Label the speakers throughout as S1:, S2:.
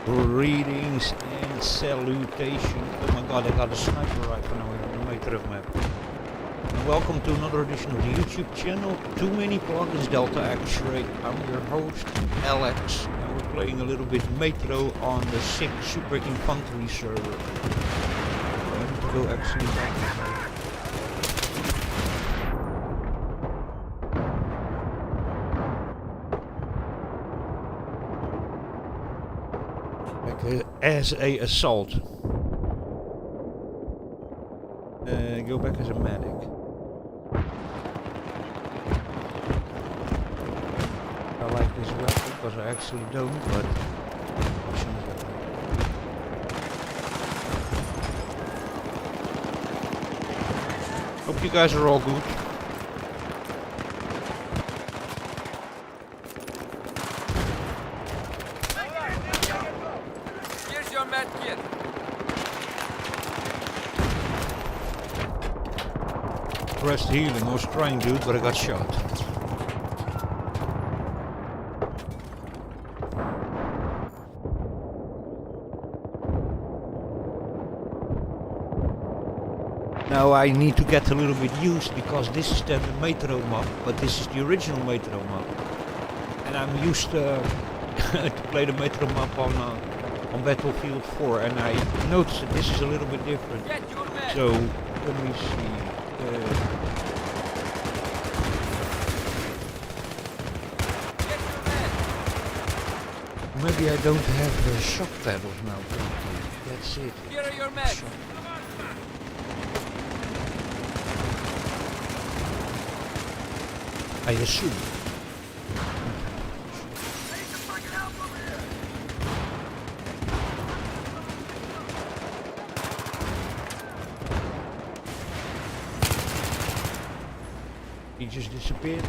S1: Greetings and salutation. Oh my god, I got a sniper rifle now in the Metro map. And welcome to another edition of the YouTube channel, Too Many Plugins Delta X-Ray. I'm your host, Alex, and we're playing a little bit Metro on the SIC Super Infantry server. I need to go actually back. As a assault. Go back as a medic. I like this weapon because I actually don't, but hope you guys are all good. Rest healing, I was trying to do it, but I got shot. Now I need to get a little bit used because this is then the Metro map, but this is the original Metro map. And I'm used to play the Metro map on Battlefield 4, and I noticed that this is a little bit different. So let me see. Maybe I don't have the shock pedals now. That's it.
S2: Here are your men.
S1: I assume. He just disappeared.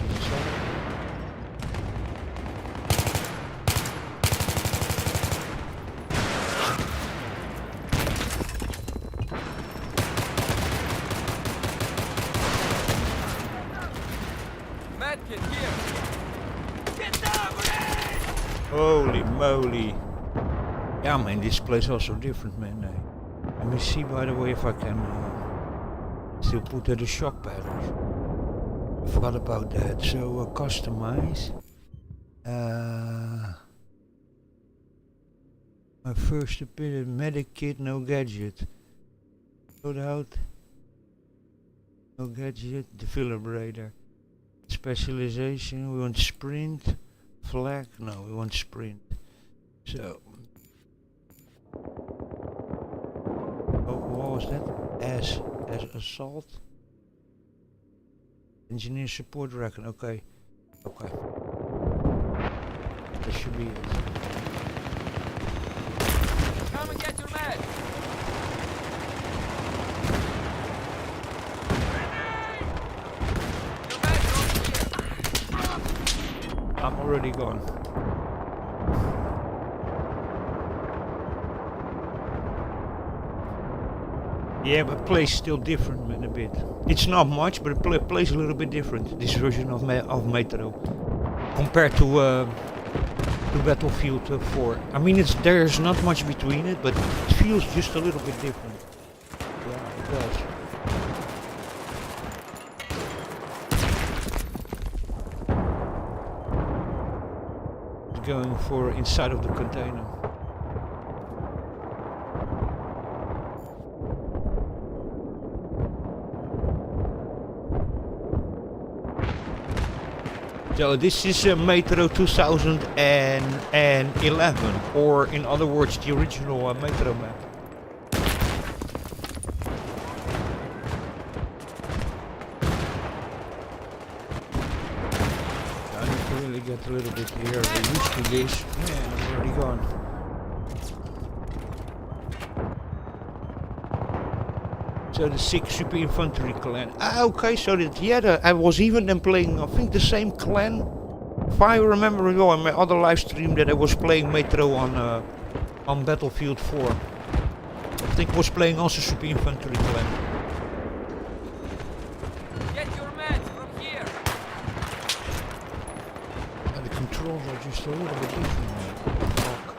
S1: Holy moly. Yeah man, this place is also different man. Let me see by the way if I can still put the shock pedals. I forgot about that. So customize. My first opinion, medic kit, no gadget. Load out. No gadget, defibrillator. Specialization, we want sprint. Flag, no, we want sprint. So, what was that? As assault. Engineer support reckon. Okay. That should be it.
S2: Come and get your man.
S1: I'm already gone. Yeah, but plays still different man, a bit. It's not much, but it plays a little bit different. This version of Metro compared to Battlefield 4. I mean, there's not much between it, but it feels just a little bit different. Yeah, it does. Going for inside of the container. So this is Metro 2011, or in other words the original Metro map. Get a little bit here, we're used to this. Yeah, I'm already gone. So the 6 Super Infantry clan. Ah, okay, so that, I was even then playing, I think the same clan. If I remember ago on my other live stream that I was playing Metro on Battlefield 4. I think I was playing also Super Infantry clan.
S2: Get your men from here.
S1: And the controls are just a little bit different. Fuck.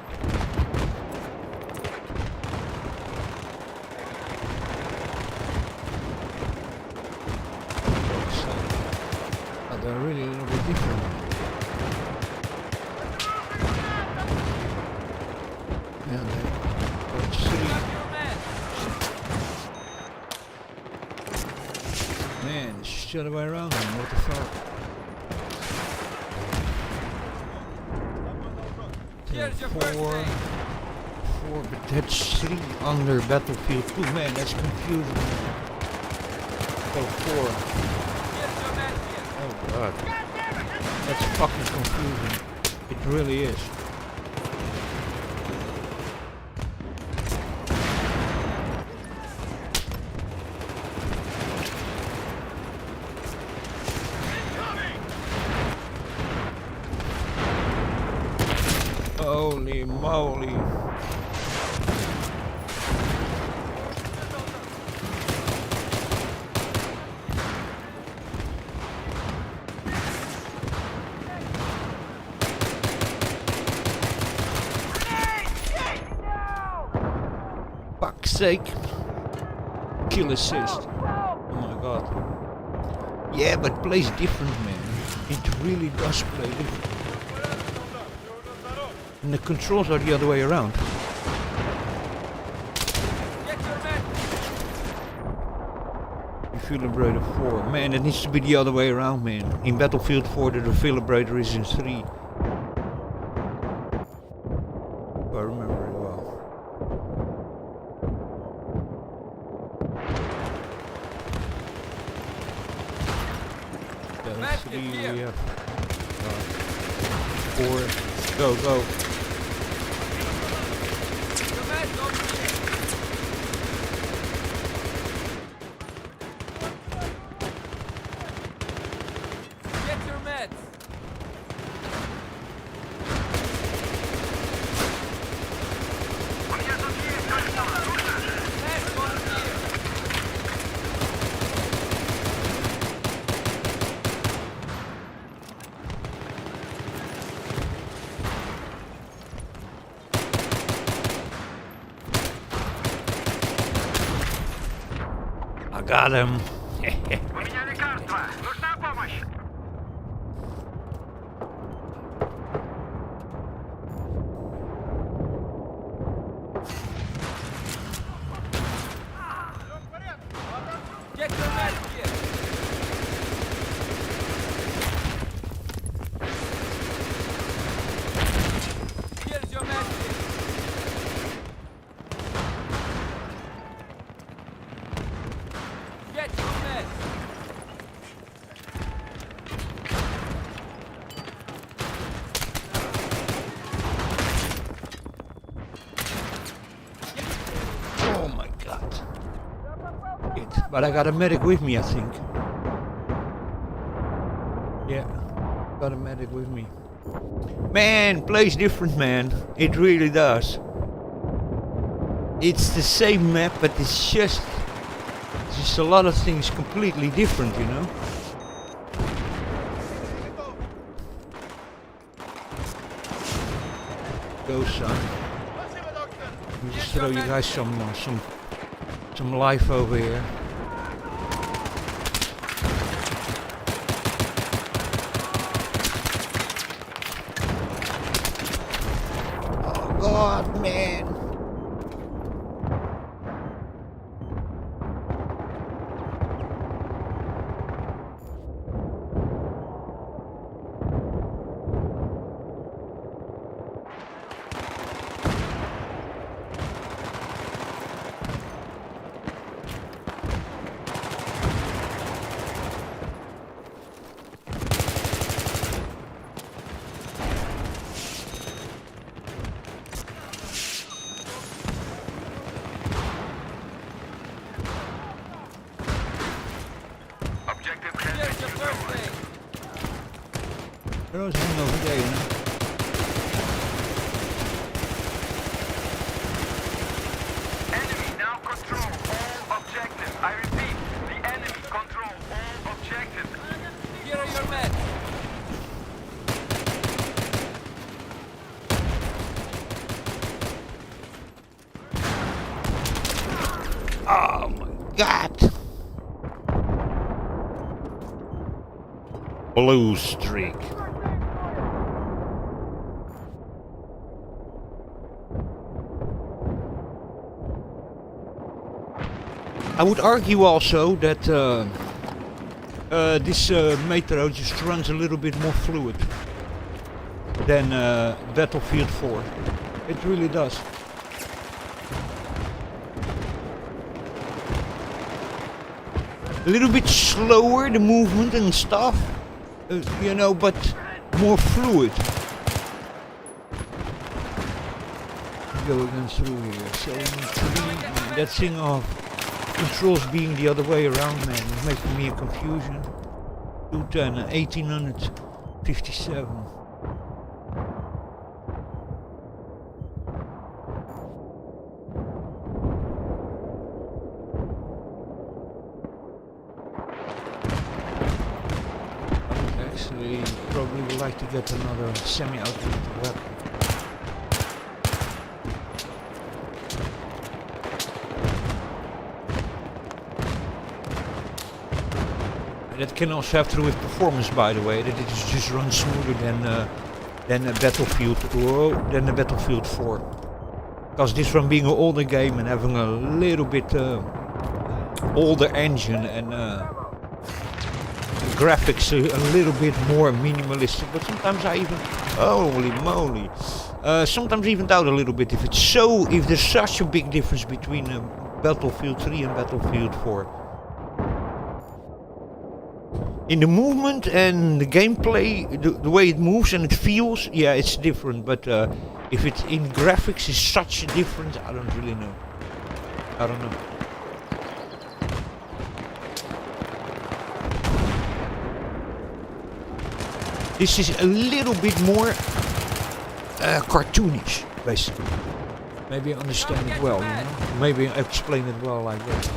S1: the other way around, man. What the fuck?
S2: Here's your first aid.
S1: 4, but that's 3 under Battlefield 2. Man, that's confusing. Oh, 4.
S2: Here's your med kit.
S1: Oh god. That's fucking confusing. It really is. Holy moly. Fuck's sake. Kill assist. Oh my god. Yeah, but plays different, man. It really does play different. And the controls are the other way around.
S2: Get your med.
S1: Defibrillator 4. Man, it needs to be the other way around, man. In Battlefield 4, the defibrillator is in 3. If I remember it well. Yeah,
S2: Med
S1: 3
S2: kit
S1: we
S2: here.
S1: have. 4. Go, go.
S2: Your med's over here. Get your meds. Meds over here.
S1: I got him.
S3: У меня лекарство. Нужна помощь?
S2: Get your med kit. Here's your med kit. Get your meds.
S1: Oh my god. But I got a medic with me, I think. Yeah, got a medic with me. Man, plays different, man. It really does. It's the same map, but it's just a lot of things completely different, you know? Go, son. Let me just throw you guys some life over here. Oh God, man.
S3: Objective
S2: Here's
S3: has
S2: your
S3: been
S2: first
S3: destroyed.
S2: aid.
S1: There was one over there, you know?
S3: Enemy now control all objectives. I repeat, the enemy control all objectives.
S2: Here are your meds.
S1: Oh my God. Blue streak. I would argue also that this Metro just runs a little bit more fluid than Battlefield 4. It really does. A little bit slower, the movement and stuff, you know, but more fluid. Go again through here. So that thing of controls being the other way around, man, is making me a confusion. 210, 1857. Actually, probably would like to get another semi-automatic weapon. That can also have to do with performance, by the way. That it just runs smoother than a Battlefield than a Battlefield 4. Because this one being an older game and having a little bit older engine and graphics a little bit more minimalistic. But sometimes I even, holy moly, sometimes even doubt a little bit if there's such a big difference between Battlefield 3 and Battlefield 4. In the movement and the gameplay, the way it moves and it feels, yeah, it's different. But if it's in graphics is such a difference, I don't really know. I don't know. This is a little bit more cartoonish, basically. Maybe I understand it well, you know? Maybe I explain it well like that.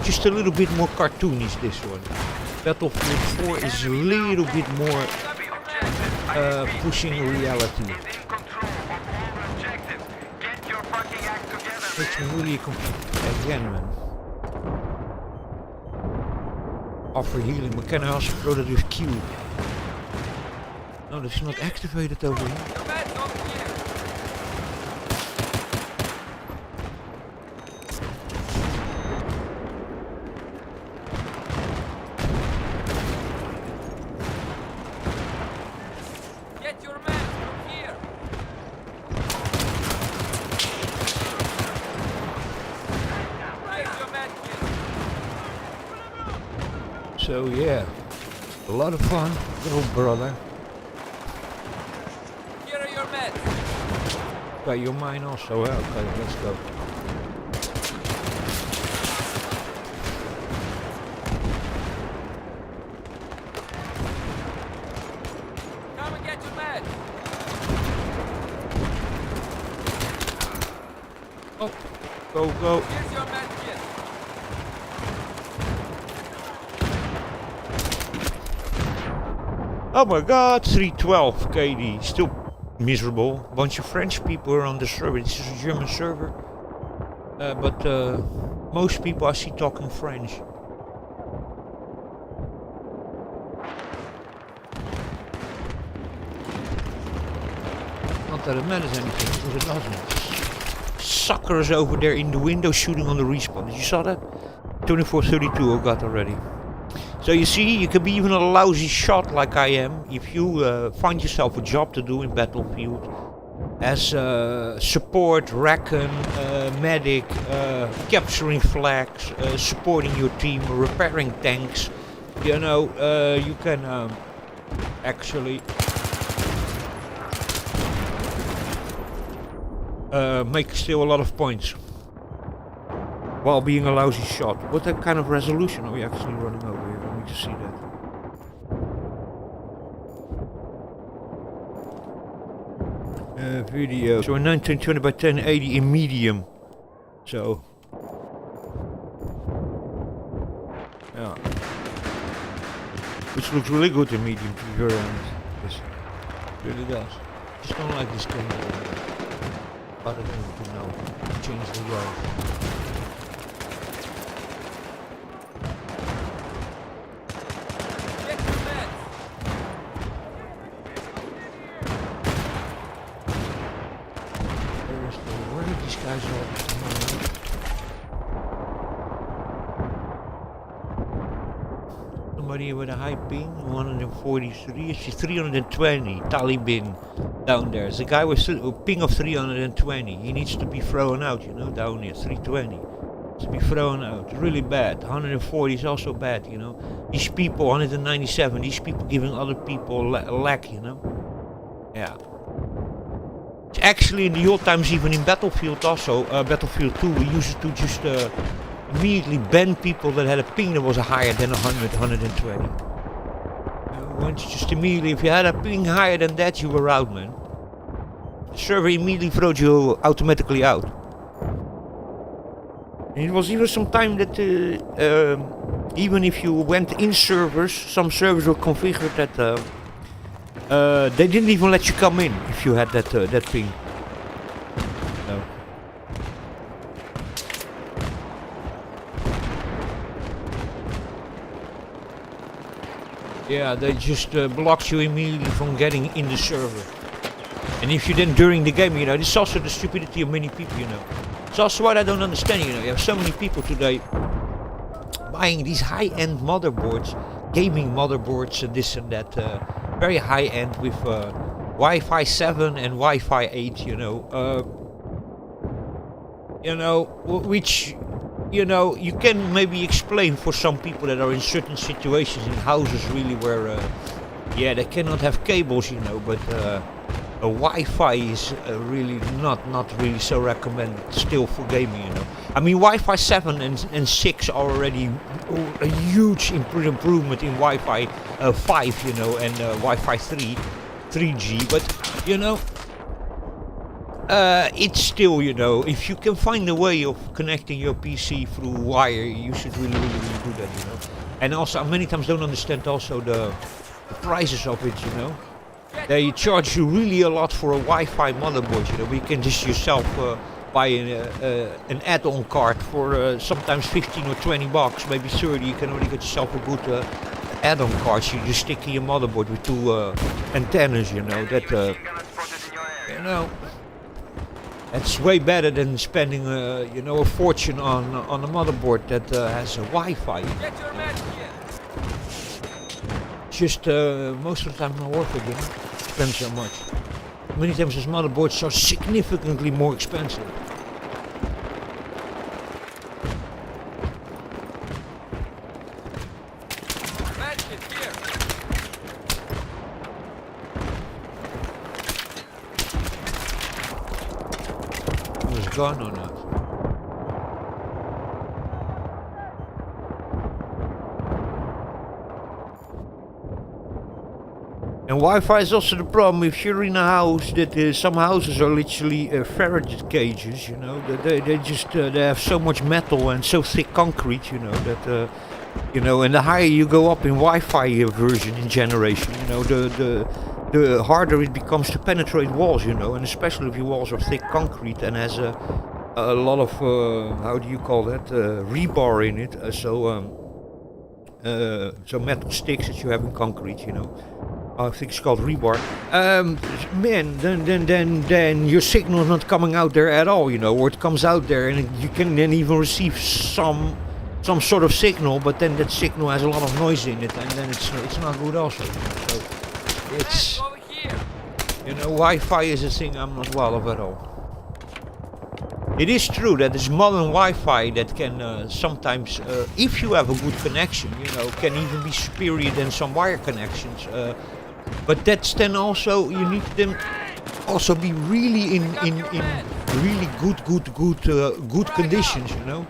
S1: Just a little bit more cartoonish, this one. Battlefield 4 is a little bit more pushing reality. Makes me really confused again, man. Offer healing, but can I also throw that with Q? No, that's not activated over here. So yeah, a lot of fun, little brother.
S2: Here are your meds.
S1: Got your mine also, okay, let's go.
S2: Come and get your meds.
S1: Oh, go.
S2: Here's your med kit.
S1: Oh my god, 312 KD, still miserable. Bunch of French people are on the server. This is a German server, but most people I see talking French. Not that it matters anything, because it doesn't. Suckers over there in the window shooting on the respawn. Did you saw that? 2432 I got already. So you see, you can be even a lousy shot like I am if you find yourself a job to do in Battlefield as support, recon, medic, capturing flags, supporting your team, repairing tanks. You know, you can actually make still a lot of points while being a lousy shot. What kind of resolution are we actually running over here? Let me just see that. Video. So 1920 by 1080 in medium. So yeah, which looks really good in medium to be very honest. Yes, it really does. Just don't like this game. But I don't know. Change the world. somebody with a high ping? 143, it's 320, Taliban down there. There's a guy with a ping of 320. He needs to be thrown out, you know, down here, 320. To be thrown out, really bad. 140 is also bad, you know. These people, 197, these people giving other people a lack, you know. Yeah. It's actually in the old times, even in Battlefield also, Battlefield 2, we used to just immediately ban people that had a ping that was higher than 100, 120. Once just immediately, if you had a ping higher than that, you were out, man. The server immediately throws you automatically out. And it was even some time that even if you went in servers, some servers were configured that they didn't even let you come in if you had that ping. No. Yeah, they just blocked you immediately from getting in the server. And if you then during the game, you know, this is also the stupidity of many people, you know. It's also what I don't understand, you know. You have so many people today buying these high-end motherboards, gaming motherboards and this and that, very high-end with Wi-Fi 7 and Wi-Fi 8, you know. Which, you know, you can maybe explain for some people that are in certain situations in houses really where, yeah, they cannot have cables, you know, but Wi-Fi is really not really so recommended still for gaming, you know. I mean, Wi-Fi 7 and 6 are already a huge improvement in Wi-Fi 5, you know, and Wi-Fi 3G, but, you know, it's still, you know, if you can find a way of connecting your PC through wire, you should really do that, you know. And also, I many times don't understand also the prices of it, you know. They charge you really a lot for a Wi-Fi motherboard, you know. You can just yourself buy an add-on card for sometimes 15 or 20 bucks, maybe 30. You can already get yourself a good add-on card. You just stick in your motherboard with two antennas, you know. That you know, that's way better than spending you know, a fortune on a motherboard that has a Wi-Fi. Just most of the time not worth it, you know. Depends so much. Many times those motherboards are significantly more expensive. Was gone or not? And Wi-Fi is also the problem if you're in a house that some houses are literally Faraday cages, you know. They just they have so much metal and so thick concrete, you know, that you know. And the higher you go up in Wi-Fi version in generation, you know, the harder it becomes to penetrate walls, you know. And especially if your walls are thick concrete and has a lot of how do you call that, rebar in it, so metal sticks that you have in concrete, you know. I think it's called rebar. Man, then your signal is not coming out there at all, you know, or it comes out there and you can then even receive some sort of signal, but then that signal has a lot of noise in it, and then it's not good also. So it's, you know, Wi-Fi is a thing I'm not well of at all. It is true that this modern Wi-Fi that can sometimes, if you have a good connection, you know, can even be superior than some wire connections. But that's then also, you need them also be really in really good conditions, you know,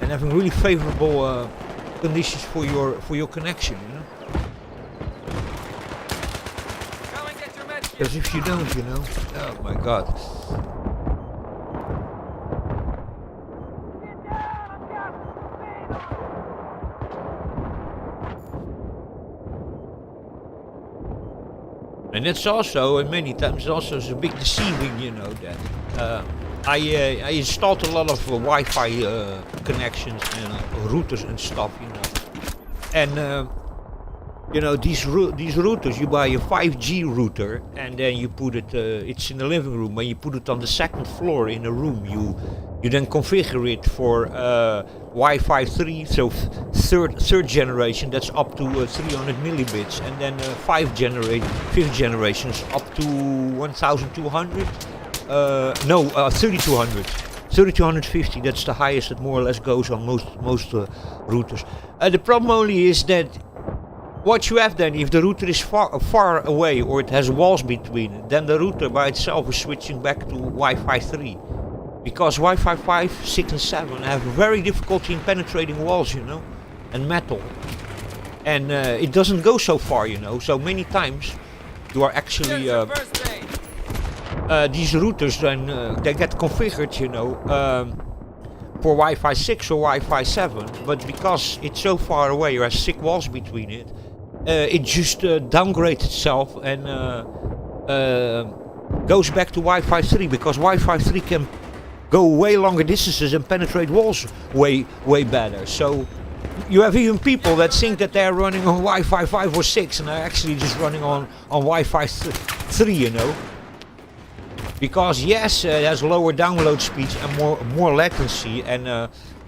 S1: and having really favorable conditions for your connection, you know. Because if you don't, you know, oh my God. And it's also, and many times, also is a big deceiving, you know, that I installed a lot of Wi-Fi connections and routers and stuff, you know. And You know, these routers, you buy a 5G router and then you put it, it's in the living room, and you put it on the second floor in a room. You then configure it for Wi-Fi 3, so third generation, that's up to 300 millibits, and then fifth generation is up to 1200. No, 3200. 3250, that's the highest that more or less goes on most routers. The problem only is that what you have then, if the router is far away or it has walls between it, then the router by itself is switching back to Wi-Fi 3. Because Wi-Fi 5, 6 and 7 have very difficulty in penetrating walls, you know, and metal. And it doesn't go so far, you know, so many times you are actually... these routers then, they get configured, you know, for Wi-Fi 6 or Wi-Fi 7, but because it's so far away or has thick walls between it, it just downgrades itself and goes back to Wi-Fi 3, because Wi-Fi 3 can go way longer distances and penetrate walls way better. So you have even people that think that they're running on Wi-Fi 5 or 6 and are actually just running on Wi-Fi 3, you know. Because yes, it has lower download speeds and more latency and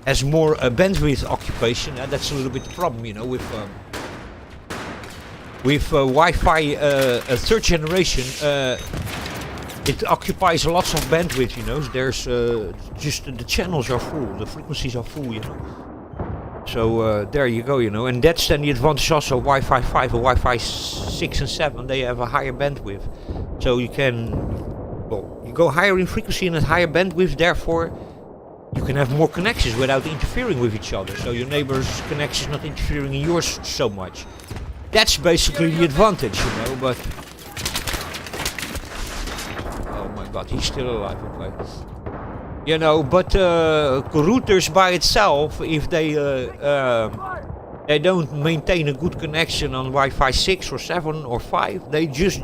S1: has more bandwidth occupation, and that's a little bit the problem, you know, with Wi-Fi third generation. It occupies lots of bandwidth, you know. There's just the channels are full, the frequencies are full, you know. So there you go, you know, and that's then the advantage also of Wi-Fi 5 or Wi-Fi 6 and 7. They have a higher bandwidth, so you can, well, you go higher in frequency and at higher bandwidth, therefore you can have more connections without interfering with each other. So your neighbor's connection is not interfering in yours so much. That's basically the advantage, you know, but... Oh my god, he's still alive, okay. You know, but routers by itself, if they don't maintain a good connection on Wi-Fi 6 or 7 or 5, they just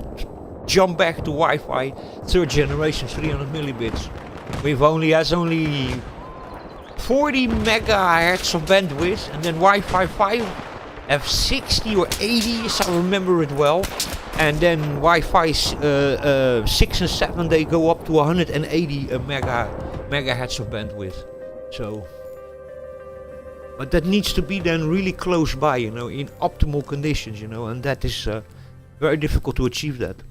S1: jump back to Wi-Fi third generation 300 millibits. Has only 40 megahertz of bandwidth, and then Wi-Fi 5 have 60 or 80, if I remember it well, and then Wi-Fi 6 and 7, they go up to 180 megahertz of bandwidth. So, but that needs to be then really close by, you know, in optimal conditions, you know, and that is very difficult to achieve that.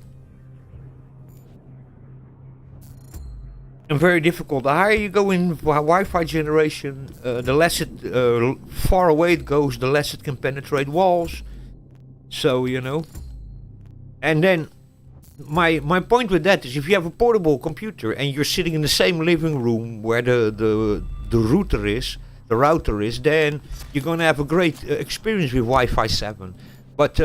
S1: And very difficult. The higher you go in Wi-Fi generation, the less it far away it goes, the less it can penetrate walls. So, you know. And then my point with that is, if you have a portable computer and you're sitting in the same living room where the router is, then you're gonna have a great experience with Wi-Fi 7. But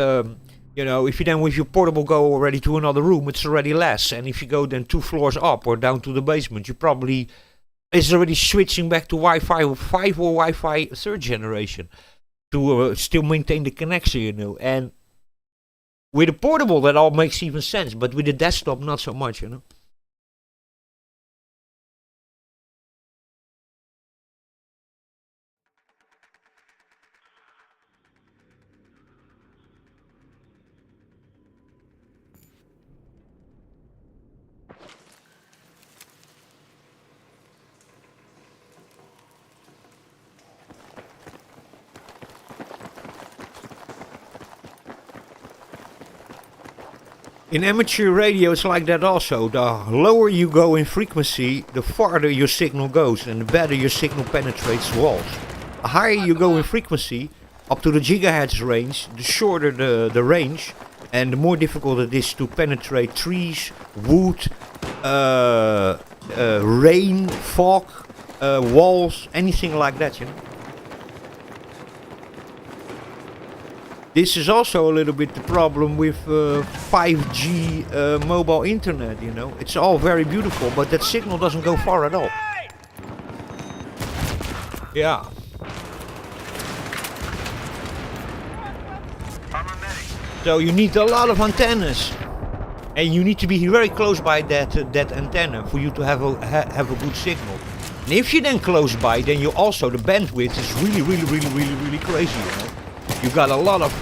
S1: you know, if you then with your portable go already to another room, it's already less. And if you go then 2 floors up or down to the basement, it's already switching back to Wi-Fi 5 or Wi-Fi third generation to still maintain the connection, you know. And with a portable, that all makes even sense, but with a desktop, not so much, you know. In amateur radio it's like that also. The lower you go in frequency, the farther your signal goes and the better your signal penetrates walls. The higher you go in frequency, up to the gigahertz range, the shorter the range and the more difficult it is to penetrate trees, wood, rain, fog, walls, anything like that, you know. This is also a little bit the problem with 5G mobile internet, you know. It's all very beautiful, but that signal doesn't go far at all. Yeah. So you need a lot of antennas. And you need to be very close by that antenna for you to have a good signal. And if you're then close by, then you also, the bandwidth is really crazy, you know. You got a lot of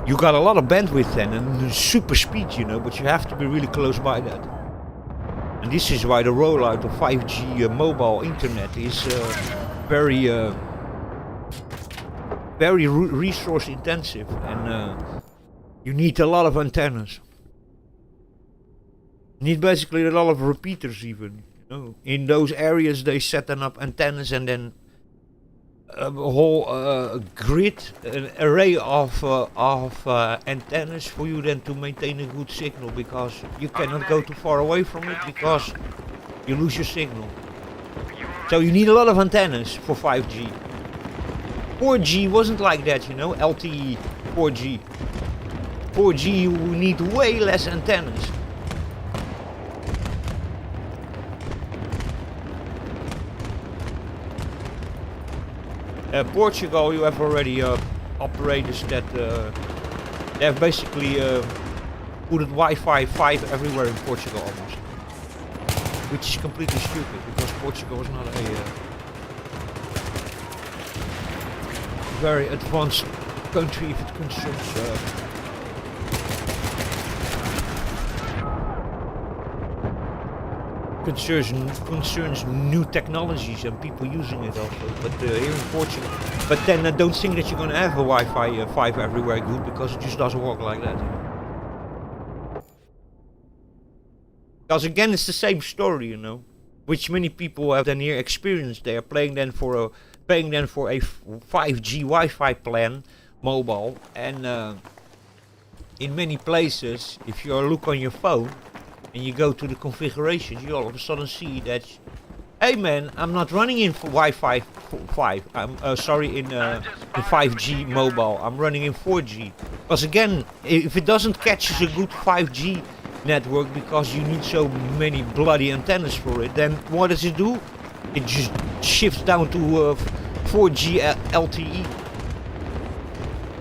S1: You got a lot of bandwidth then and super speed, you know, but you have to be really close by that. And this is why the rollout of 5G mobile internet is very resource intensive, and you need a lot of antennas. You need basically a lot of repeaters even. You know, in those areas they set up antennas and then a whole grid, an array of antennas for you then to maintain a good signal, because you cannot go too far away from it because you lose your signal. So you need a lot of antennas for 5G. 4G wasn't like that, you know, LTE, 4G. 4G you need way less antennas. Portugal, you have already operators that they have basically put Wi-Fi 5 everywhere in Portugal almost, which is completely stupid because Portugal is not a very advanced country if it concerns concerns new technologies and people using it also. But here in Portugal, but then I don't think that you're gonna have a Wi-Fi 5 everywhere good, because it just doesn't work like that. Because again, it's the same story, you know, which many people have then here experienced. They are paying then for a 5G Wi-Fi plan, mobile, and in many places, if you look on your phone and you go to the configurations, you all of a sudden see that, hey man, I'm not running in for Wi-Fi 5. I'm sorry, in 5G mobile. I'm running in 4G. Because again, if it doesn't catch a good 5G network because you need so many bloody antennas for it, then what does it do? It just shifts down to 4G LTE.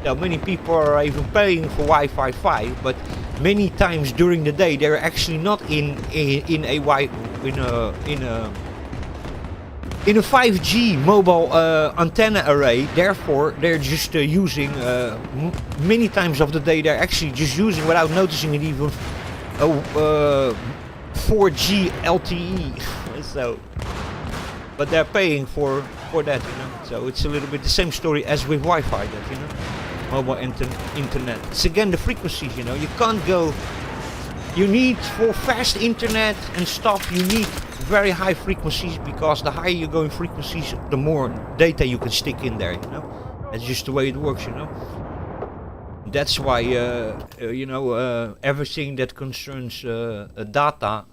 S1: Now many people are even paying for Wi-Fi 5, but many times during the day they're actually not in a 5G mobile antenna array. Therefore, they're just using many times of the day. They're actually just using, without noticing it, even 4G LTE. So, but they're paying for that, you know. So it's a little bit the same story as with Wi-Fi, that, you know. Mobile internet. It's again the frequencies, you know. You can't go. You need, for fast internet and stuff, you need very high frequencies, because the higher you go in frequencies, the more data you can stick in there, you know. That's just the way it works, you know. That's why, you know, everything that concerns data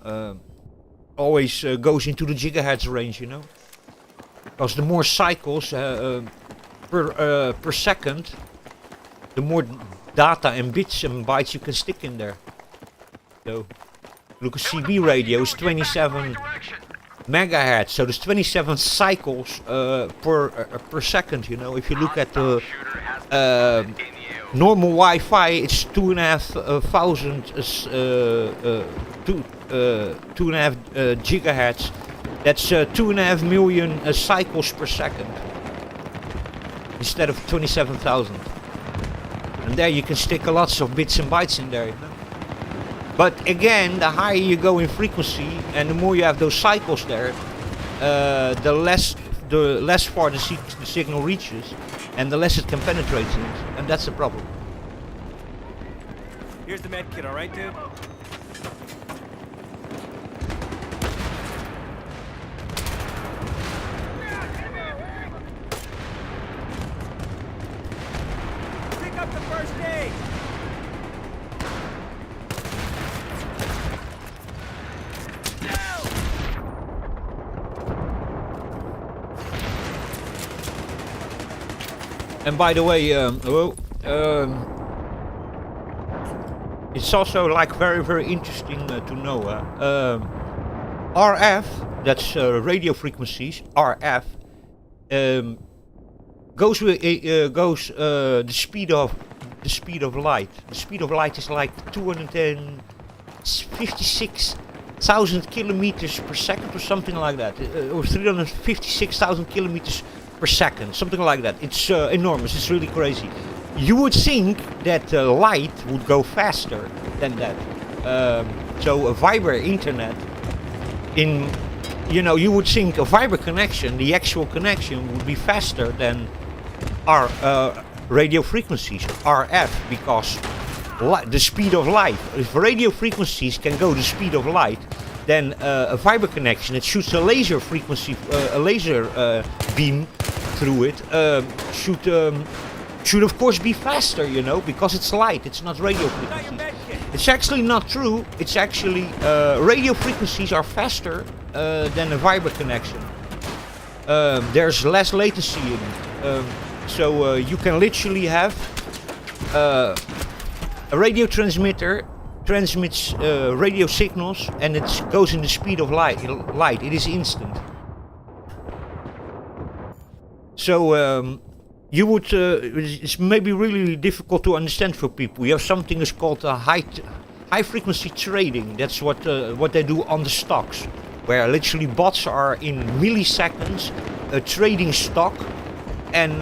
S1: always goes into the gigahertz range, you know. Because the more cycles per second, the more data and bits and bytes you can stick in there. So, look at CB radio is 27 megahertz, so there's 27 cycles per second, you know. If you look at the normal Wi-Fi, it's 2.5 gigahertz. That's 2.5 million cycles per second instead of 27,000. And there you can stick lots of bits and bytes in there, you know? But again, the higher you go in frequency and the more you have those cycles there, the less far the signal reaches, and the less it can penetrate things, and that's the problem.
S4: Here's the med kit, all right, dude? Pick up the first aid.
S1: And by the way, it's also like very interesting to know. RF, that's radio frequencies. RF goes with the speed of light. The speed of light is like 256,000 kilometers per second or something like that, or 356,000 kilometers per second, something like that. It's enormous. It's really crazy. You would think that light would go faster than that. So a fiber internet, you would think a fiber connection, the actual connection, would be faster than our radio frequencies, RF, because the speed of light. If radio frequencies can go the speed of light, then a fiber connection that shoots a laser frequency, a laser beam through it, should of course be faster, because it's light. It's not radio frequencies. It's actually not true. It's actually radio frequencies are faster than a fiber connection. There's less latency in it. So you can literally have a radio transmitter transmits radio signals, and it goes in the speed of light. It is instant. So you would it's maybe really difficult to understand for people. You have something that's called high frequency trading. That's what they do on the stocks, where literally bots are in milliseconds trading stock, and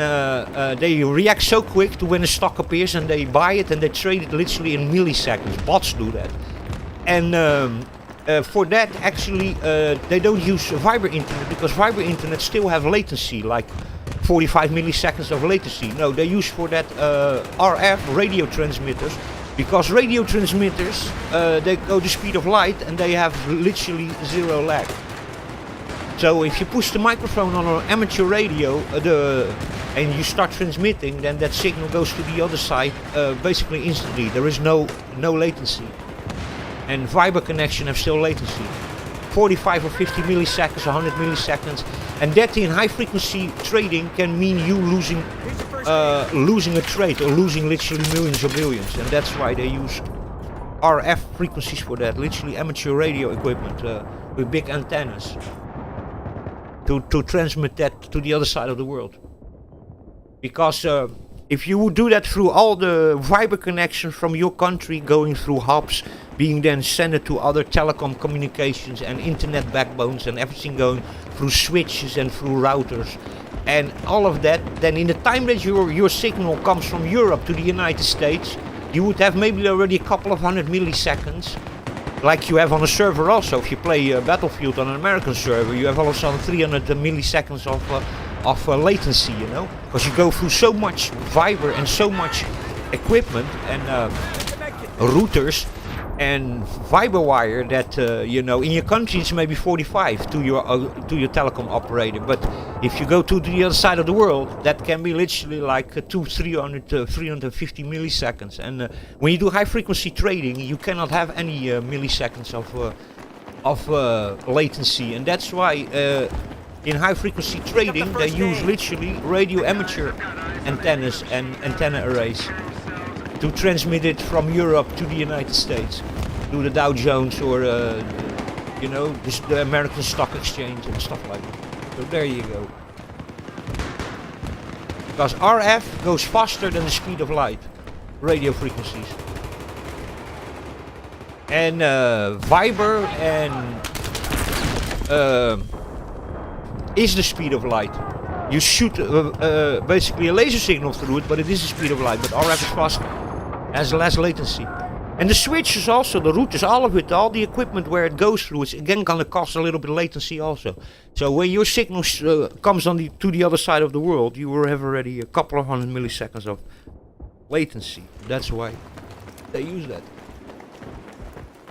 S1: they react so quick to when a stock appears, and they buy it and they trade it literally in milliseconds. Bots do that, and for that actually they don't use fiber internet, because fiber internet still have latency, like 45 milliseconds of latency. No, they use for that RF radio transmitters, because radio transmitters they go the speed of light and they have literally zero lag. So if you push the microphone on an amateur radio and you start transmitting, then that signal goes to the other side basically instantly. There is no latency. And fiber connection have still latency. 45 or 50 milliseconds, 100 milliseconds. And that in high frequency trading can mean you losing a trade, or losing literally millions or billions. And that's why they use RF frequencies for that, literally amateur radio equipment with big antennas to transmit that to the other side of the world. Because if you would do that through all the fiber connections from your country going through hubs, being then sent to other telecom communications and internet backbones, and everything going through switches and through routers and all of that, then in the time that your signal comes from Europe to the United States, you would have maybe already a couple of 100 milliseconds, like you have on a server also. If you play Battlefield on an American server, you have also 300 milliseconds of latency, because you go through so much fiber and so much equipment and routers and fiber wire that in your country it's maybe 45 to your telecom operator, but if you go to the other side of the world, that can be literally like 350 milliseconds. And when you do high frequency trading, you cannot have any milliseconds of latency, and that's why in high frequency trading they use literally radio amateur antennas and antenna arrays to transmit it from Europe to the United States, to the Dow Jones or the American Stock Exchange and stuff like that. So there you go. Because RF goes faster than the speed of light, radio frequencies. And fiber and is the speed of light. You shoot basically a laser signal through it, but it is the speed of light. But RF is faster, has less latency. And the switches also, the routers, all of it, all the equipment where it goes through, it's again gonna cost a little bit of latency also. So when your signal comes to the other side of the world, you will have already a couple of 100 milliseconds of latency. That's why they use that.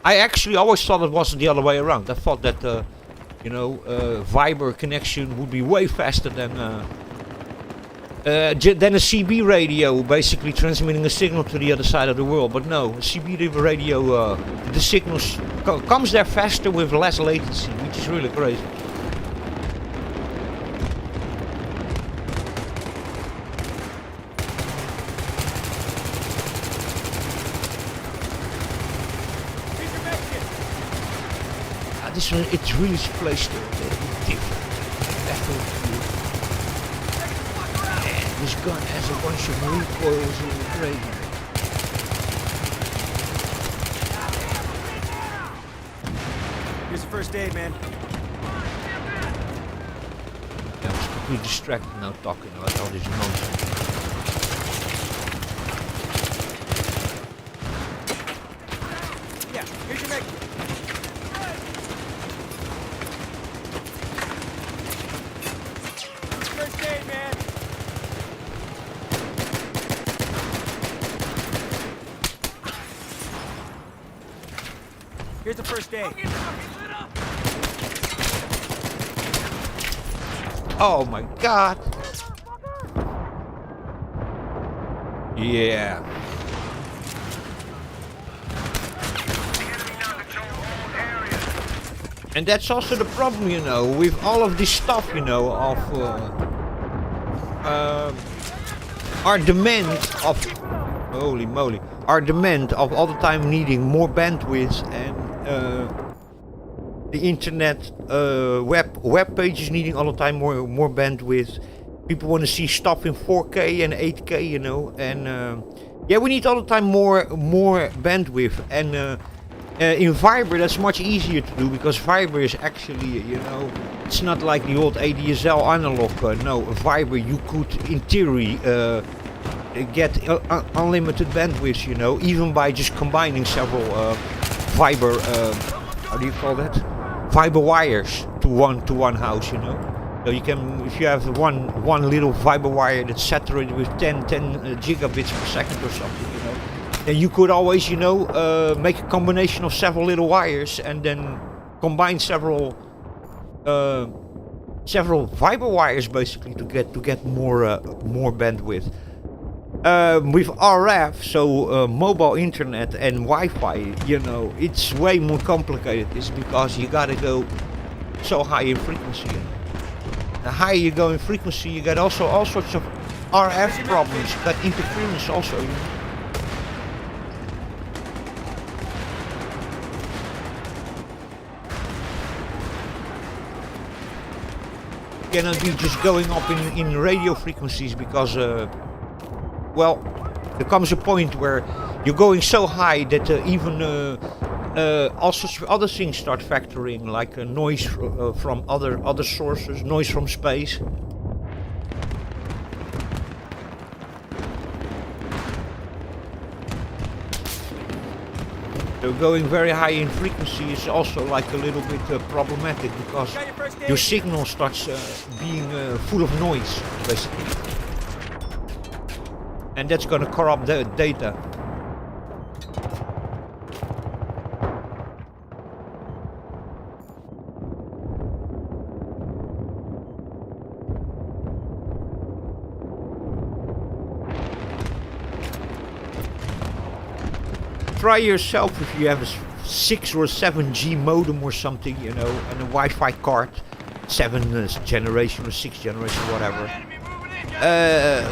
S1: I actually always thought it was the other way around. I thought that fiber connection would be way faster than a CB radio, basically transmitting a signal to the other side of the world. But no, a CB radio, the signal comes there faster with less latency, which is really crazy. This one, it's really placed a little bit different. And this gun has a bunch of recoils in the brain. Here's the first aid, man. That was completely distracted now talking about all this nonsense.
S4: Yeah, here's your med. First aid, man. Here's the first aid.
S1: Oh my god. Yeah. And that's also the problem, you know, with all of this stuff, you know, of our demand of, holy moly, our demand of all the time needing more bandwidth and the internet, web pages needing all the time more bandwidth. People want to see stuff in 4K and 8K, you know, and yeah, we need all the time more bandwidth. And in Viber, that's much easier to do because Viber is actually, you know, it's not like the old ADSL analog. No, Viber you could, in theory, get unlimited bandwidth, you know, even by just combining several Viber, how do you call that? Fiber wires to one house, you know. So you can, if you have one little fiber wire that's saturated with 10 gigabits per second or something, you know, then you could always, you know, make a combination of several little wires and then combine several fiber wires basically to get more bandwidth. With RF, so mobile internet and Wi-Fi, you know, it's way more complicated. It's because you gotta go so high in frequency. The higher you go in frequency, you get also all sorts of RF problems. You got interference also. You know? You cannot be just going up in radio frequencies because. Well, there comes a point where you're going so high that even all sorts of other things start factoring, like noise from other sources, noise from space. So going very high in frequency is also like a little bit problematic because your signal starts being full of noise, basically. And that's gonna corrupt the data. Try yourself if you have a 6 or 7G modem or something, you know, and a Wi-Fi card, 7th generation or 6th generation, whatever.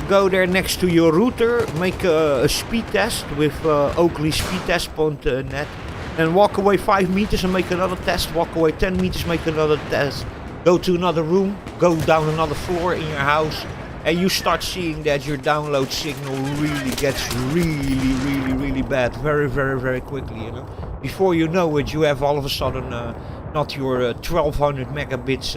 S1: Go there next to your router, make a speed test with Oakley speedtest.net, and walk away 5 meters and make another test, walk away 10 meters, make another test, go to another room, go down another floor in your house, and you start seeing that your download signal really gets really bad very quickly, you know. Before you know it, you have all of a sudden not your 1200 megabits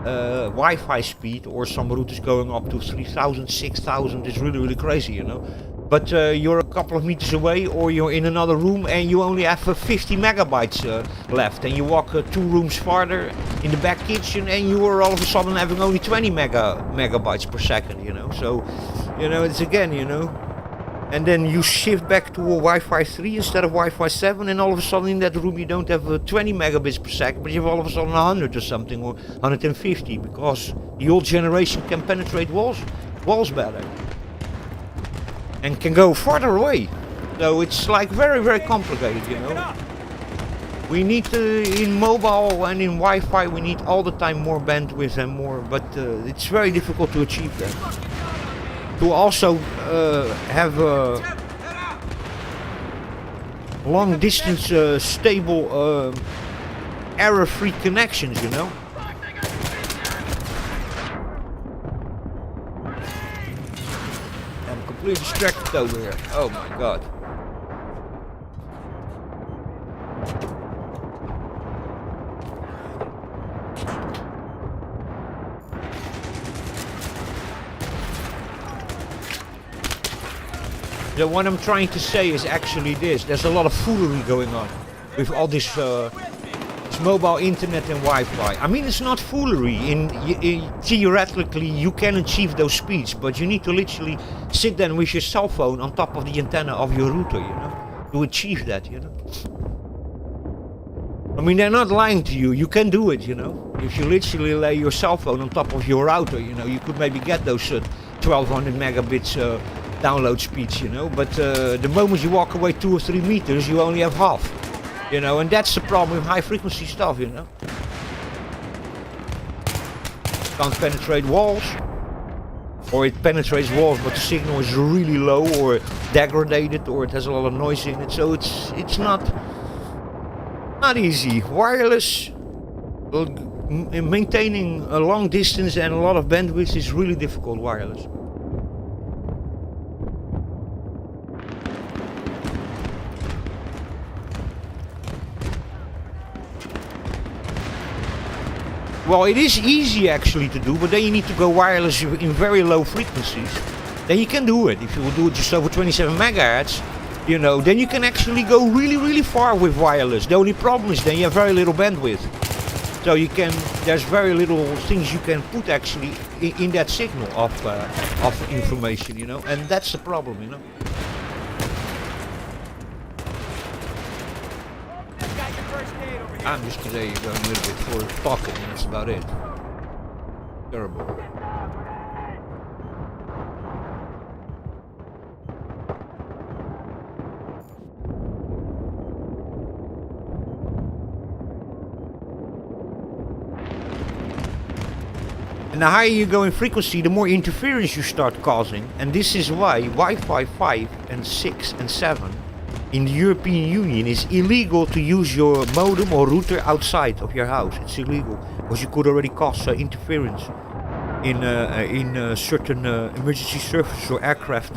S1: Wi-Fi speed, or some routers going up to 3000, 6000. It's really crazy, you know. But you're a couple of meters away, or you're in another room and you only have 50 megabytes left, and you walk 2 rooms farther in the back kitchen and you are all of a sudden having only 20 megabytes per second, you know. So, you know, it's again, you know. And then you shift back to a Wi-Fi 3 instead of Wi-Fi 7, and all of a sudden in that room you don't have 20 megabits per second, but you have all of a sudden 100 or something, or 150, because the old generation can penetrate walls better. And can go farther away. So it's like very complicated, you know. We need in mobile and in Wi-Fi, we need all the time more bandwidth and more, but it's very difficult to achieve that. To also have long distance stable error-free connections, you know. I'm completely distracted over here. Oh my god. So what I'm trying to say is actually this. There's a lot of foolery going on with all this mobile internet and Wi-Fi. I mean, it's not foolery. Theoretically, you can achieve those speeds, but you need to literally sit then with your cell phone on top of the antenna of your router, you know, to achieve that, you know. I mean, they're not lying to you. You can do it, you know. If you literally lay your cell phone on top of your router, you know, you could maybe get those 1200 megabits download speeds, you know. But the moment you walk away 2 or 3 meters, you only have half, you know. And that's the problem with high frequency stuff, you know. Can't penetrate walls, or it penetrates walls, but the signal is really low, or degraded, or it has a lot of noise in it. So it's not easy. Wireless, maintaining a long distance and a lot of bandwidth is really difficult. Wireless. Well, it is easy actually to do, but then you need to go wireless in very low frequencies. Then you can do it. If you will do it just over 27 megahertz, you know, then you can actually go really, really far with wireless. The only problem is then you have very little bandwidth. So there's very little things you can put actually in that signal of information, you know, and that's the problem, you know. I'm just today going a little bit for talking, and that's about it. Terrible. And the higher you go in frequency, the more interference you start causing. And this is why Wi-Fi 5 and 6 and 7 in the European Union is illegal to use your modem or router outside of your house. It's illegal because you could already cause interference in certain emergency services or aircraft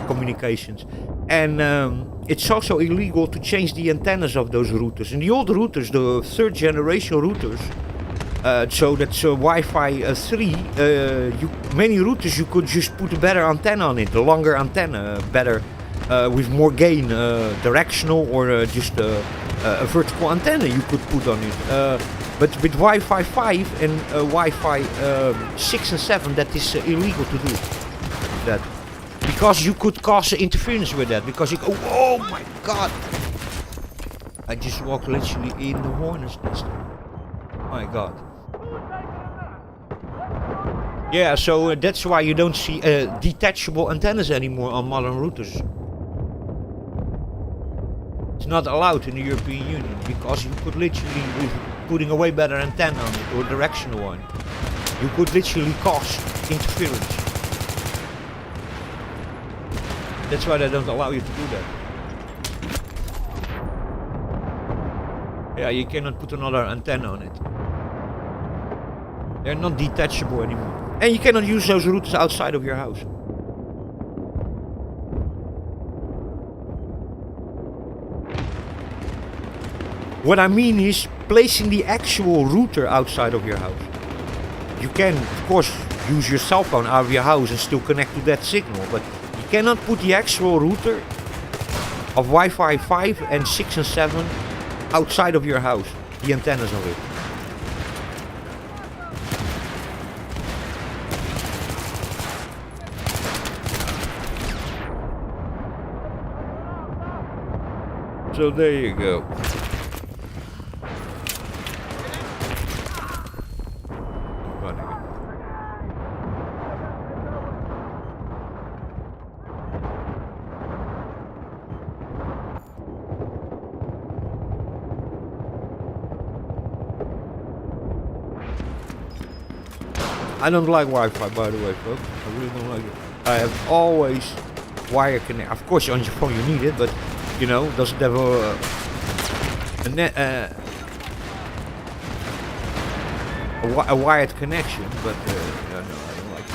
S1: communications. And it's also illegal to change the antennas of those routers. And the old routers, the 3rd generation routers, so that's Wi-Fi 3, many routers you could just put a better antenna on it, a longer antenna, better with more gain, directional or just a vertical antenna you could put on it. But with Wi-Fi 5 and Wi-Fi 6 and 7, that is illegal to do that. Because you could cause interference with that, because you go, oh my god! I just walked literally in the hornet's nest. My god. Yeah, so that's why you don't see detachable antennas anymore on modern routers. It's not allowed in the European Union because you could literally, with putting a way better antenna on it or directional one, you could literally cause interference. That's why they don't allow you to do that. Yeah, you cannot put another antenna on it. They're not detachable anymore. And you cannot use those routers outside of your house. What I mean is placing the actual router outside of your house. You can, of course, use your cell phone out of your house and still connect to that signal, but you cannot put the actual router of Wi-Fi 5 and 6 and 7 outside of your house, the antennas of it. So there you go. I don't like Wi-Fi, by the way, folks. I really don't like it. I have always wire connect. Of course, on your phone you need it, but you know, doesn't have a wired connection. But no, I don't like it.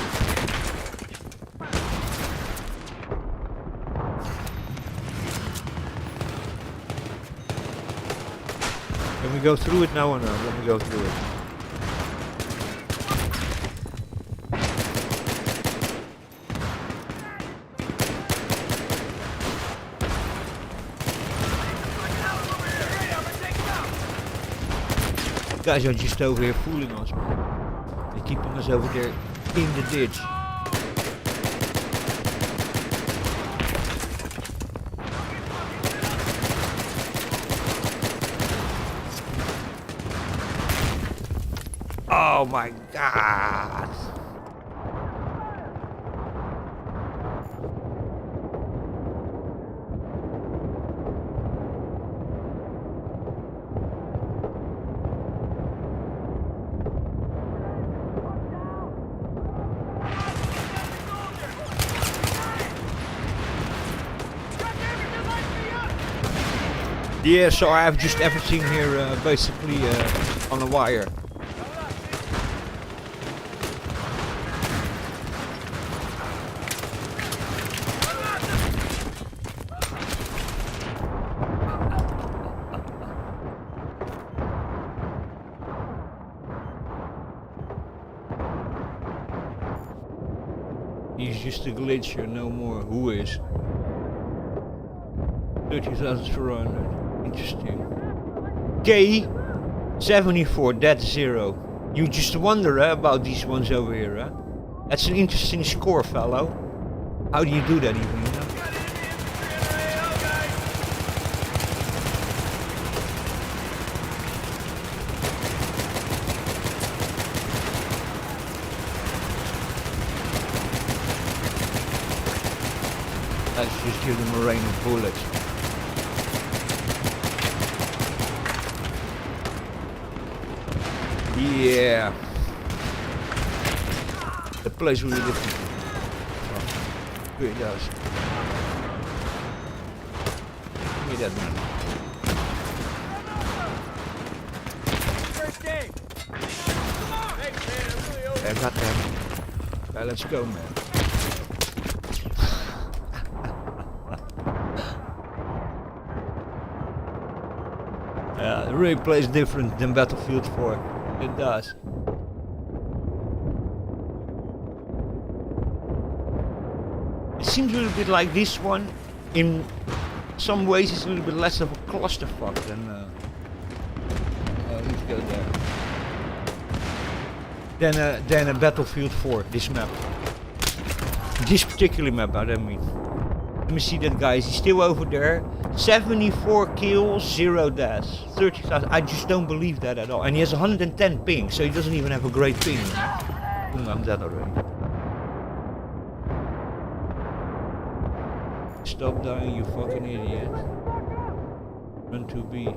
S1: Can we go through it now or no? Let me go through it. Guys are just over here fooling us, man. They're keeping us over there in the ditch. Oh my god! Yeah, so I have just everything here basically on the wire. He's just a glitcher, no more. Who is? 30,400. Interesting. K74, that's 0. You just wonder about these ones over here, That's an interesting score, fellow. How do you do that even, you know? Let's just give them a rain of bullets. Yeah. The place really different. Oh, it does. Give me that man.
S4: First aid. Thanks, man. I really owe
S1: I got that. Yeah, let's go, man. Yeah, it really plays different than Battlefield 4. It does. It seems a little bit like this one. In some ways, it's a little bit less of a clusterfuck than. Let's go there. Than a Battlefield 4. This map. This particular map, I mean. Let me see that guy. Is he still over there? 74 kills, 0 deaths, 30,000. I just don't believe that at all. And he has 110 ping, so he doesn't even have a great ping. You know? Boom, I'm dead already. Stop dying, you fucking idiot. Run to B.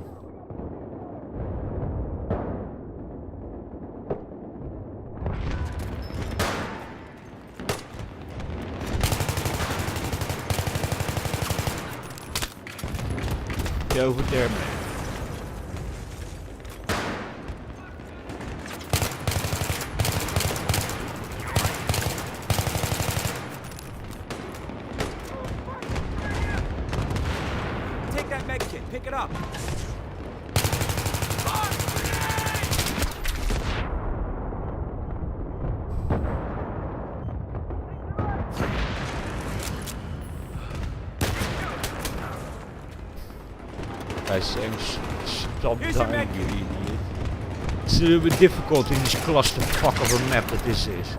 S1: Over there, man.
S4: Take that med kit. Pick it up.
S1: Saying stop dying, you idiot. It's a little bit difficult in this clusterfuck of a map that this is.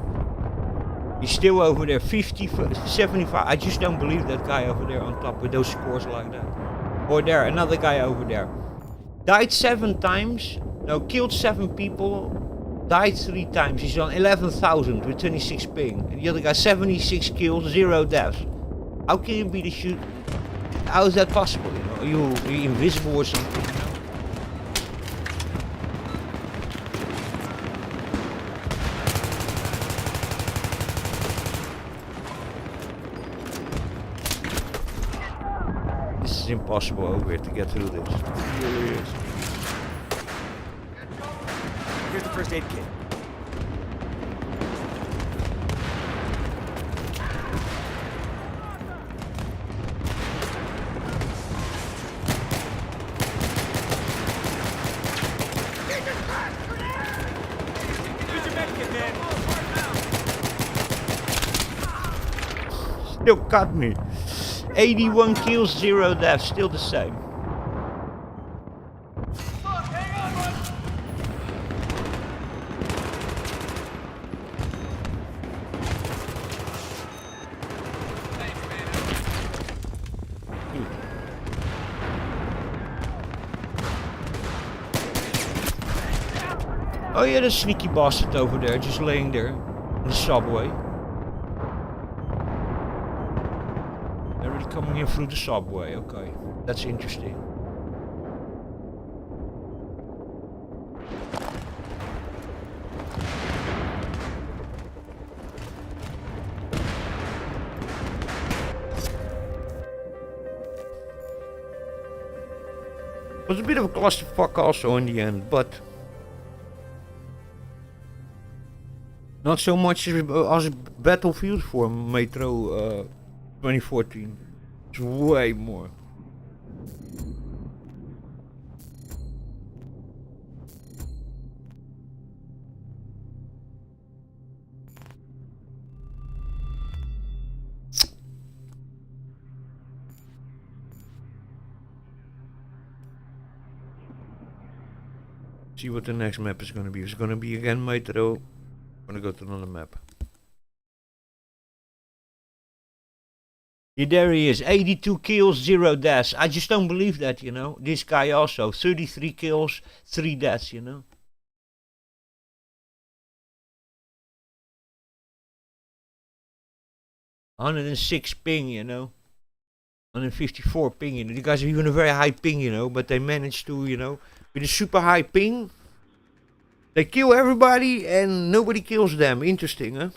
S1: He's still over there, 50, 75. I just don't believe that guy over there on top with those scores like that. Or there, another guy over there. Died 7 times. No, killed 7 people. Died 3 times. He's on 11,000 with 26 ping. And the other guy, 76 kills, 0 deaths. How can you be the shoot? How is that possible? You know, are you invisible or something? You know? This is impossible over here to get through this. It really is.
S4: Here's the first aid kit.
S1: Still cut me. 81 kills, 0 deaths, still the same. Oh yeah, the sneaky bastard over there, just laying there in the subway. They're really coming in through the subway. Okay, that's interesting. It was a bit of a clusterfuck also in the end, but not so much as Battlefield 4 Metro 2014. It's way more. See what the next map is going to be. Is it going to be again Metro? I'm going to go to another map. Yeah, there he is. 82 kills, 0 deaths. I just don't believe that, you know. This guy also. 33 kills, 3 deaths, you know. "106 ping, you know. 154 ping, you know. The guys are even a very high ping, you know. But they managed to, you know, with a super high ping, they kill everybody and nobody kills them. Interesting, huh?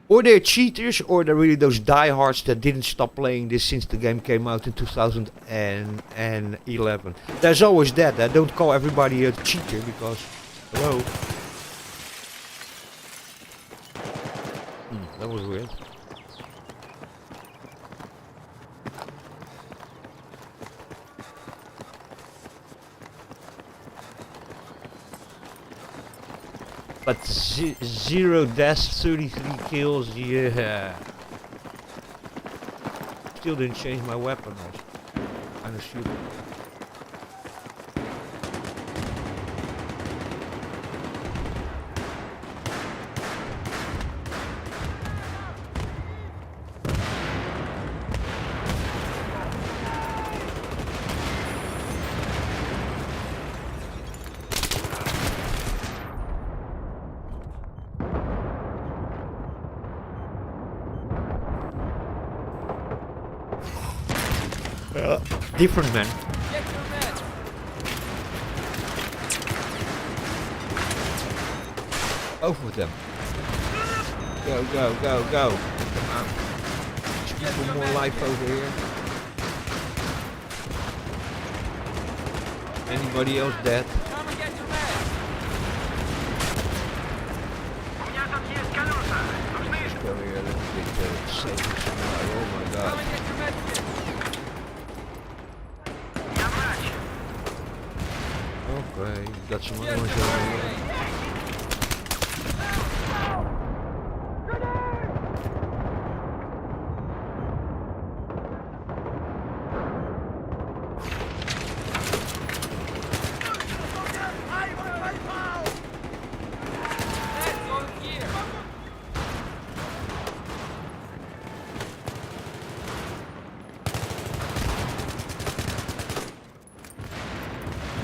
S1: Or they're cheaters, or they're really those diehards that didn't stop playing this since the game came out in 2011. There's always that. I don't call everybody a cheater because, hello. That was weird. But 0 deaths, 33 kills, yeah. Still didn't change my weapon also. Kinda stupid. Different man.
S2: Get your meds.
S1: Both of them. Go, go, go, go. Come on. Just
S2: Get
S1: people
S2: your
S1: more
S2: meds.
S1: life over here. Anybody else dead?
S2: Come and get your meds.
S1: Go here, let's get save somebody. Oh my
S2: Come
S1: god.
S2: and get your meds.
S1: Okay, got some other
S2: Get
S1: ones
S2: your
S1: over
S2: meds.
S1: here.
S2: Meds over here.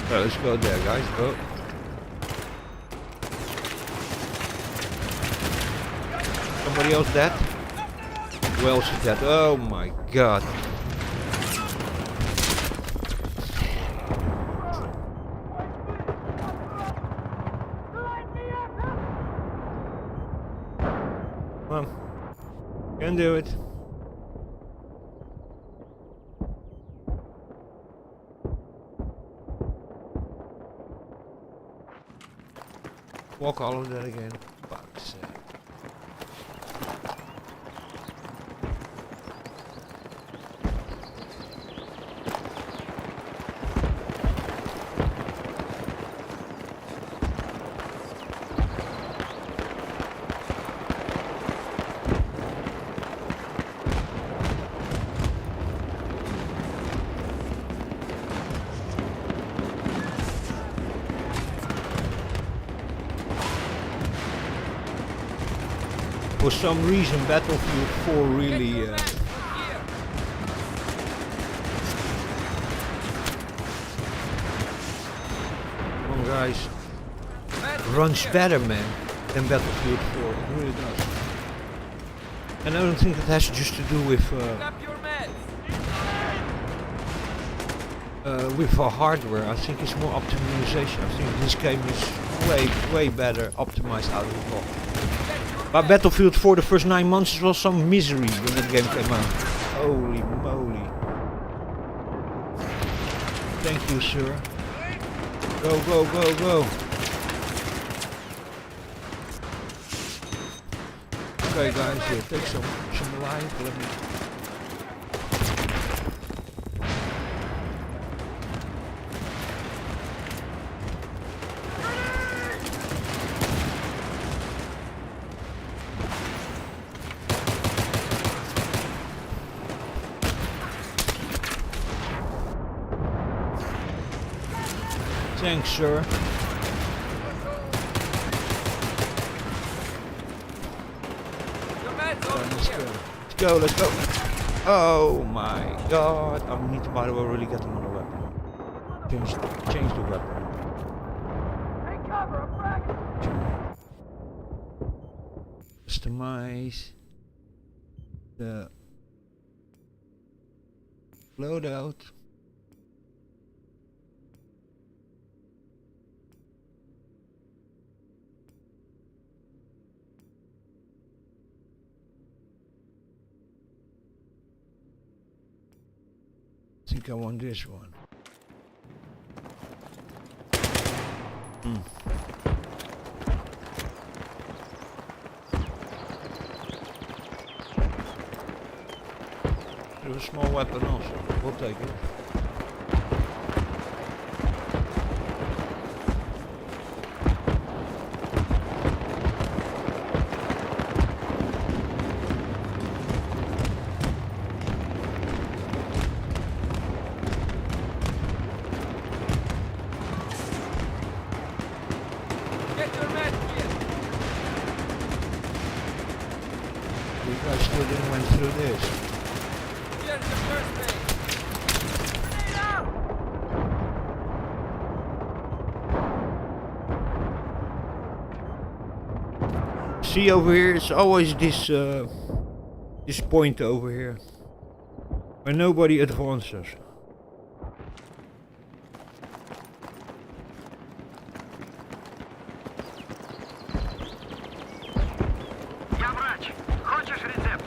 S1: So let's go there, guys. Go. Somebody else dead? Who else is dead? Oh my god. Come on. Can do it. Walk all of that again. Fuck's sake. For some reason, Battlefield 4
S2: Get
S1: really
S2: your meds from here.
S1: guys,
S2: Med
S1: runs
S2: here.
S1: better, man, than Battlefield 4. It really does. And I don't think it has just to do with
S2: Grab your meds.
S1: our hardware. I think it's more optimization. I think this game is way better optimized out of the box. But Battlefield 4, the first 9 months was some misery when that game came out. Holy moly. Thank you, sir. Go, go, go, go. Okay guys, here, take some life. Let me... Thanks, sir.
S2: Your meds over
S1: Let's
S2: here.
S1: go. Let's go, let's go. Oh my god. I need to, by the way, really get another weapon. Change the weapon.
S3: Take cover, I'm frag.
S1: Customize the loadout. I think I want this one. There's a small weapon also. We'll take it.
S2: Get your meds here.
S1: You guys still didn't went through this.
S2: Here's the first aid. Grenade out.
S1: See over here, it's always this this point over here where nobody advances.
S3: Я врач. Хочешь рецепт?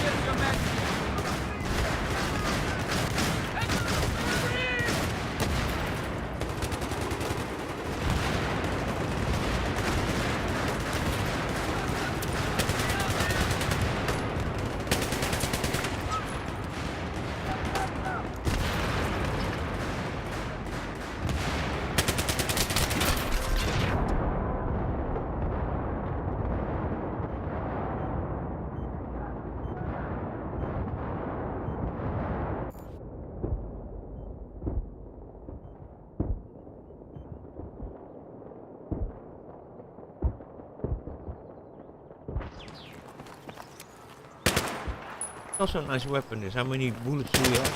S2: Here's your meds here.
S1: Also a nice weapon is. How many bullets do we have?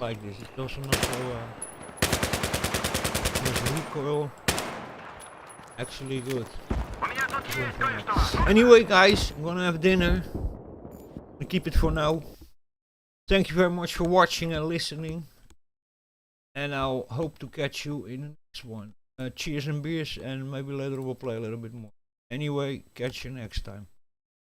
S1: Like this. It's also not so there's recoil. Actually good.
S3: У меня тут есть кое-что.
S1: Anyway guys, I'm gonna have dinner. We keep it for now. Thank you very much for watching and listening. And I'll hope to catch you in the next one. Cheers and beers, and maybe later we'll play a little bit more. Anyway, catch you next time.